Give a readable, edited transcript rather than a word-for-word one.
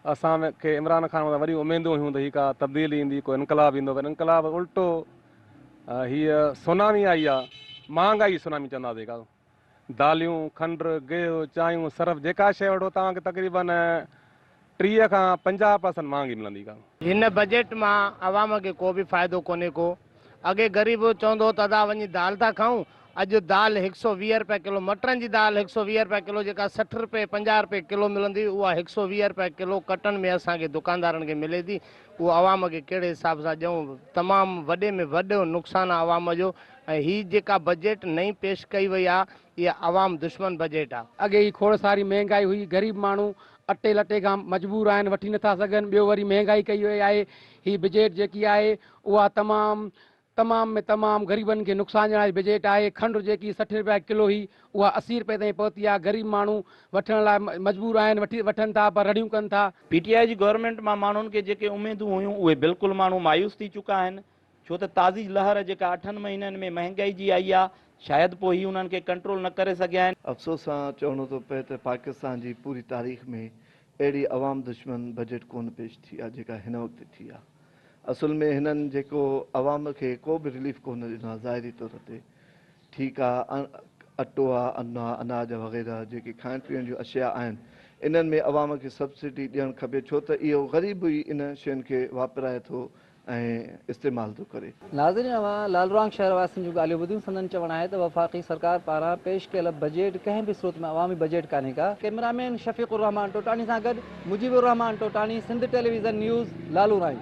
असांखे इमरान खान वटां वॾियूं उमेदूं हुयूं त हीअ का तब्दीली ईंदी, को इनकलाब ईंदो, पर इनकलाब उल्टो हीअ सुनामी आई आहे, महांगाई सुनामी चवंदासीं का। दालियूं, खंड, गिहु, चांहियूं, सरफ जेका शइ वठो तव्हांखे तक़रीबन 30 खां 50% महांगी मिलंदी का। हिन बजट मां आवाम खे को बि फ़ाइदो कोन्हे को। अॻे ग़रीब चवंदो त अदा वञी दाल था खाऊं, अॼु दाल 120 रुपए किलो, मटरनि जी दाल 120 रुपए किलो, जेका 60 रुपए 50 रुपए किलो मिलंदी, उहा 120 रुपए किलो कटन में असांखे दुकानदारनि खे मिले थी। उहो आवाम खे कहिड़े हिसाब सां ॾियूं, तमामु वॾे में वॾो नुक़सानु आहे आवाम जो। ऐं हीअ जेका बजट नई पेश कई वई आहे, इहा आवाम दुश्मन बजट आहे। अॻे ही खोड़ सारी महांगाई हुई, ग़रीब माण्हू अटे लटे खां मजबूर आहिनि, वठी नथा सघनि। ॿियो वरी महांगाई कई वई आहे, ही बजट जेकी आहे उहा तमामु में तमामु ग़रीबनि खे नुक़सानु ॾियण वारी बजट आहे। खंड जेकी 60 रुपए किलो हुई उहा 80 रुपए ताईं पहुती आहे। ग़रीब माण्हू वठण लाइ मजबूर आहिनि, वठनि था पर रड़ियूं कनि था। पीटीआई जी गवर्नमेंट मां माण्हुनि खे जेके उमेदूं हुयूं उहे बिल्कुलु माण्हू मायूस थी चुका आहिनि, छो त ताज़ी लहर जेका 8 महीननि में महांगाई जी आई आहे, शायदि पोइ ही उन्हनि खे कंट्रोल न करे सघिया आहिनि। अफ़सोस सां चवणो थो पए त पाकिस्तान जी पूरी तारीख़ में अहिड़ी अवाम दुश्मन बजट कोन पेश थी आहे जेका हिन वक़्तु थी आहे। असुल में हिननि जेको अवाम खे को बि रिलीफ कोन ॾिनो आहे ज़ाहिरी तौर ते। ठीकु आहे, अटो आहे, अन्न आहे, अनाज वग़ैरह जेके खाइण पीअण जूं अशिया आहिनि, इन्हनि में अवाम खे सब्सिडी ॾियणु खपे, छो त इहो ग़रीब ई इन शयुनि खे वापराए थो ऐं इस्तेमालु थो करे। नाज़रीन, अवां लालूरांक शहर वासियुनि जूं ॻाल्हियूं ॿुधियूं। संदन चवणु आहे त वफ़ाक़ी सरकार पारां पेश कयल बजट कंहिं बि सूरत में अवामी बजट कान्हे का। कैमरामैन शफ़ीक़ुर रहमान टोटानी सां गॾु मुजीबुर रहमान टोटानी, सिंध टेलीविज़न न्यूज़, लालू राइंक।